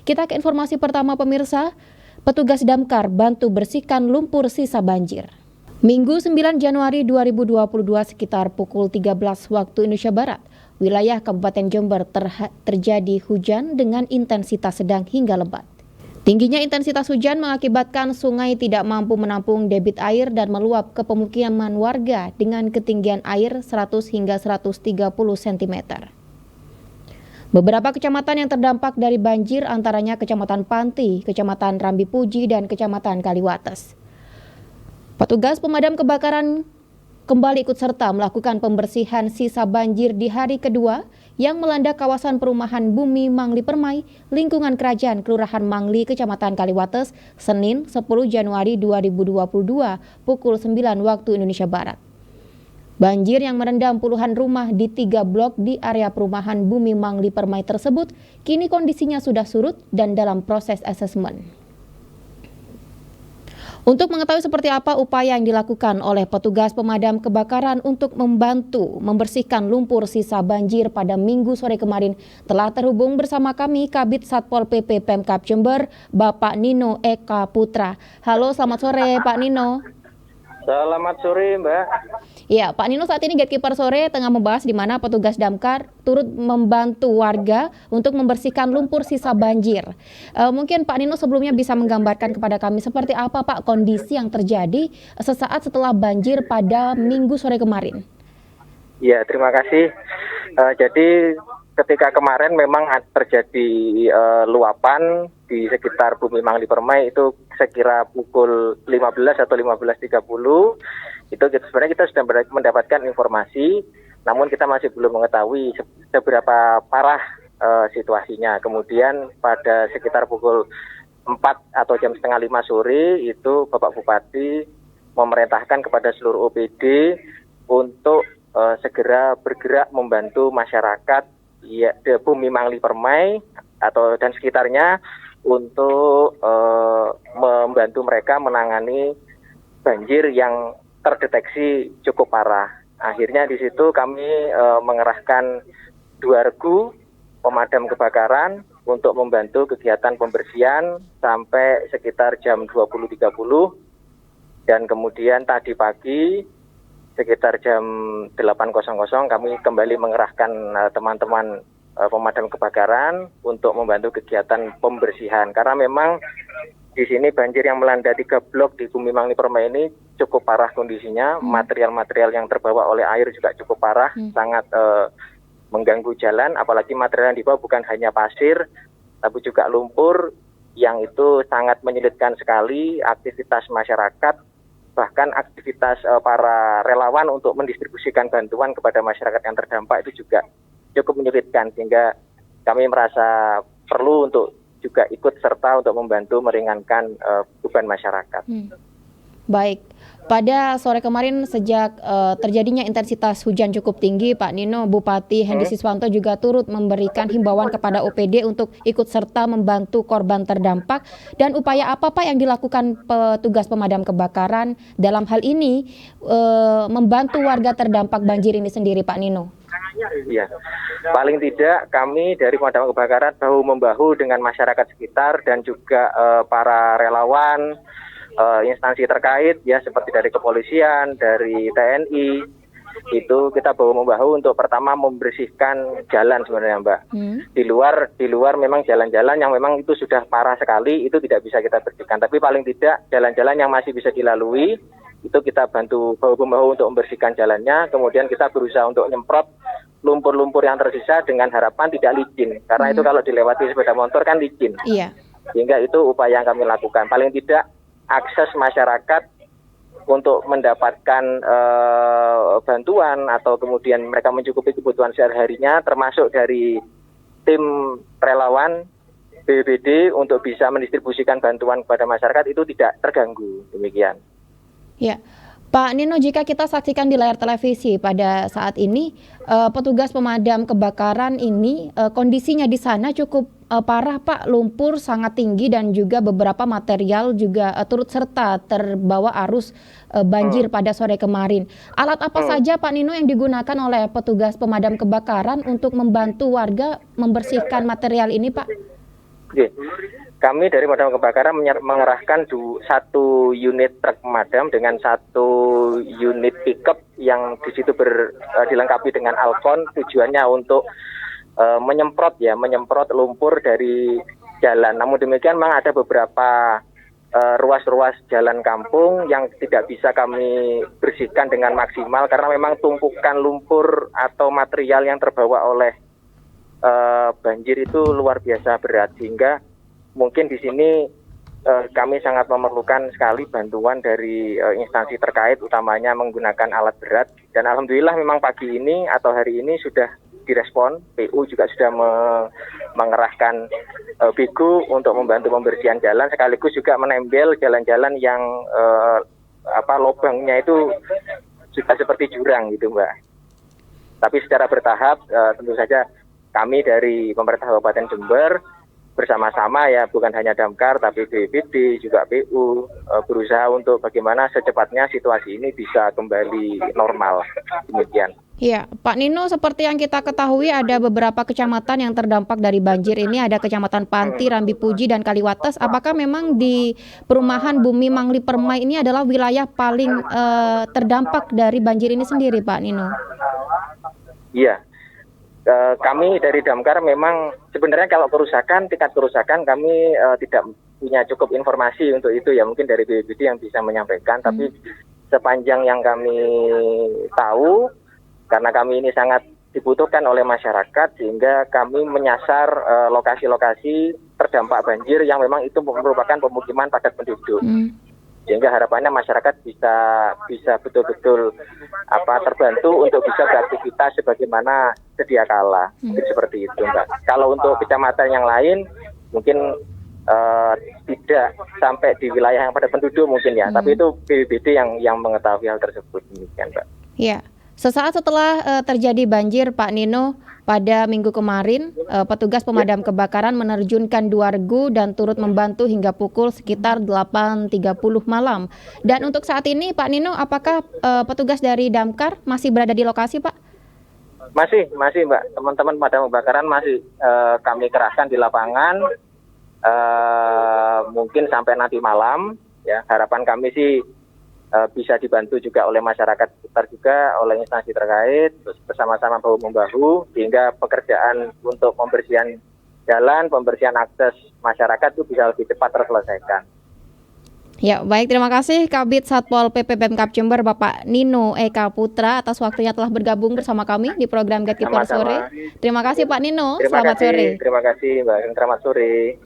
Kita ke informasi pertama pemirsa, petugas damkar bantu bersihkan lumpur sisa banjir. Minggu 9 Januari 2022 sekitar pukul 13 waktu Indonesia Barat, wilayah Kabupaten Jember terjadi hujan dengan intensitas sedang hingga lebat. Tingginya intensitas hujan mengakibatkan sungai tidak mampu menampung debit air dan meluap ke pemukiman warga dengan ketinggian air 100 hingga 130 cm. Beberapa kecamatan yang terdampak dari banjir antaranya Kecamatan Panti, Kecamatan Rambi Puji, dan Kecamatan Kaliwates. Petugas pemadam kebakaran kembali ikut serta melakukan pembersihan sisa banjir di hari kedua yang melanda kawasan perumahan Bumi Mangli Permai, lingkungan kerajaan Kelurahan Mangli, Kecamatan Kaliwates, Senin 10 Januari 2022 pukul 9 waktu Indonesia Barat. Banjir yang merendam puluhan rumah di 3 blok di area perumahan Bumi Mangli Permai tersebut kini kondisinya sudah surut dan dalam proses asesmen. Untuk mengetahui seperti apa upaya yang dilakukan oleh petugas pemadam kebakaran untuk membantu membersihkan lumpur sisa banjir pada Minggu sore kemarin, telah terhubung bersama kami Kabid Satpol PP Pemkab Jember, Bapak Nino Eka Putra. Halo, selamat sore Pak Nino. Selamat sore, Mbak. Ya, Pak Nino, saat ini Gatekeeper Sore tengah membahas di mana petugas damkar turut membantu warga untuk membersihkan lumpur sisa banjir. Mungkin Pak Nino sebelumnya bisa menggambarkan kepada kami seperti apa Pak kondisi yang terjadi sesaat setelah banjir pada Minggu sore kemarin. Ya, terima kasih. Jadi ketika kemarin memang terjadi luapan di sekitar Bumi Mangli Permai itu sekira pukul 15 atau 15.30 itu sebenarnya kita sudah mendapatkan informasi, namun kita masih belum mengetahui seberapa parah situasinya. Kemudian pada sekitar pukul 4 atau jam setengah 5 sore itu Bapak Bupati memerintahkan kepada seluruh OPD untuk segera bergerak membantu masyarakat di Bumi Mangli Permai dan sekitarnya untuk membantu mereka menangani banjir yang terdeteksi cukup parah. Akhirnya di situ kami mengerahkan 2 regu pemadam kebakaran untuk membantu kegiatan pembersihan sampai sekitar jam 20.30 dan kemudian tadi pagi sekitar jam 8.00 kami kembali mengerahkan teman-teman pemadam kebakaran untuk membantu kegiatan pembersihan. Karena memang di sini banjir yang melanda 3 blok di Bumi Mangli Permai ini cukup parah kondisinya. Material-material yang terbawa oleh air juga cukup parah, sangat mengganggu jalan. Apalagi material yang dibawa bukan hanya pasir, tapi juga lumpur yang itu sangat menyulitkan sekali aktivitas masyarakat. Bahkan aktivitas para relawan untuk mendistribusikan bantuan kepada masyarakat yang terdampak itu juga cukup menyulitkan, sehingga kami merasa perlu untuk juga ikut serta untuk membantu meringankan beban masyarakat. Baik, pada sore kemarin sejak terjadinya intensitas hujan cukup tinggi, Pak Nino, Bupati Hendy Siswanto juga turut memberikan himbauan kepada OPD untuk ikut serta membantu korban terdampak. Dan upaya apa Pak yang dilakukan petugas pemadam kebakaran dalam hal ini membantu warga terdampak banjir ini sendiri, Pak Nino? Iya, paling tidak kami dari pemadam kebakaran bahu-membahu dengan masyarakat sekitar dan juga para relawan, instansi terkait ya seperti dari kepolisian, dari TNI, itu kita bahu-membahu untuk pertama membersihkan jalan sebenarnya Mbak. Di luar memang jalan-jalan yang memang itu sudah parah sekali itu tidak bisa kita bersihkan, tapi paling tidak jalan-jalan yang masih bisa dilalui itu kita bantu bahu-membahu untuk membersihkan jalannya. Kemudian kita berusaha untuk nyemprot lumpur-lumpur yang tersisa dengan harapan tidak licin, karena itu kalau dilewati sepeda motor kan licin. Iya. Sehingga itu upaya yang kami lakukan. Paling tidak akses masyarakat untuk mendapatkan bantuan atau kemudian mereka mencukupi kebutuhan sehari-harinya, termasuk dari tim relawan BPBD untuk bisa mendistribusikan bantuan kepada masyarakat itu tidak terganggu. Demikian. Ya, Pak Nino, jika kita saksikan di layar televisi pada saat ini, petugas pemadam kebakaran ini kondisinya di sana cukup parah Pak, lumpur sangat tinggi dan juga beberapa material juga turut serta terbawa arus banjir pada sore kemarin. Alat apa saja Pak Nino yang digunakan oleh petugas pemadam kebakaran untuk membantu warga membersihkan material ini Pak? Oke. Kami dari Pemadam Kebakaran mengerahkan satu unit truk pemadam dengan satu unit pickup yang di situ dilengkapi dengan Alcon, tujuannya untuk menyemprot lumpur dari jalan. Namun demikian memang ada beberapa ruas-ruas jalan kampung yang tidak bisa kami bersihkan dengan maksimal karena memang tumpukan lumpur atau material yang terbawa oleh banjir itu luar biasa berat, sehingga mungkin di sini kami sangat memerlukan sekali bantuan dari instansi terkait, utamanya menggunakan alat berat. Dan alhamdulillah memang pagi ini atau hari ini sudah direspon. PU juga sudah mengerahkan bego untuk membantu pembersihan jalan, sekaligus juga menembel jalan-jalan yang lubangnya itu sudah seperti jurang gitu, Mbak. Tapi secara bertahap tentu saja kami dari pemerintah Kabupaten Jember bersama-sama, ya bukan hanya Damkar tapi BPBD juga PU berusaha untuk bagaimana secepatnya situasi ini bisa kembali normal. Demikian. Ya, Pak Nino, seperti yang kita ketahui ada beberapa kecamatan yang terdampak dari banjir ini, ada Kecamatan Panti, Rambi Puji, dan Kaliwates. Apakah memang di perumahan Bumi Mangli Permai ini adalah wilayah paling terdampak dari banjir ini sendiri, Pak Nino? Iya. Kami dari Damkar memang sebenarnya kalau tingkat kerusakan kami tidak punya cukup informasi untuk itu, ya mungkin dari BPBD yang bisa menyampaikan. Tapi sepanjang yang kami tahu, karena kami ini sangat dibutuhkan oleh masyarakat, sehingga kami menyasar lokasi-lokasi terdampak banjir yang memang itu merupakan pemukiman padat penduduk. Sehingga harapannya masyarakat bisa betul-betul terbantu untuk bisa beraktivitas sebagaimana sedia kala. Seperti itu, Mbak. Kalau untuk kecamatan yang lain mungkin tidak sampai di wilayah yang padat penduduk mungkin, ya, tapi itu BPBD yang mengetahui hal tersebut, demikian, Mbak. Ya. Sesaat setelah terjadi banjir, Pak Nino, pada minggu kemarin, petugas pemadam kebakaran menerjunkan 2 regu dan turut membantu hingga pukul sekitar 8.30 malam. Dan untuk saat ini, Pak Nino, apakah petugas dari Damkar masih berada di lokasi, Pak? Masih, Mbak. Teman-teman pemadam kebakaran masih kami kerahkan di lapangan, mungkin sampai nanti malam. Ya, harapan kami sih bisa dibantu juga oleh masyarakat sekitar juga, oleh instansi terkait, bersama-sama bahu-membahu, sehingga pekerjaan untuk pembersihan jalan, pembersihan akses masyarakat itu bisa lebih cepat terselesaikan. Ya, baik, terima kasih Kabid Satpol PP Pemkab Jember Bapak Nino Eka Putra atas waktunya telah bergabung bersama kami di program Gatekeeper Sore. Terima kasih Pak Nino, selamat sore. Terima kasih Mbak, selamat sore.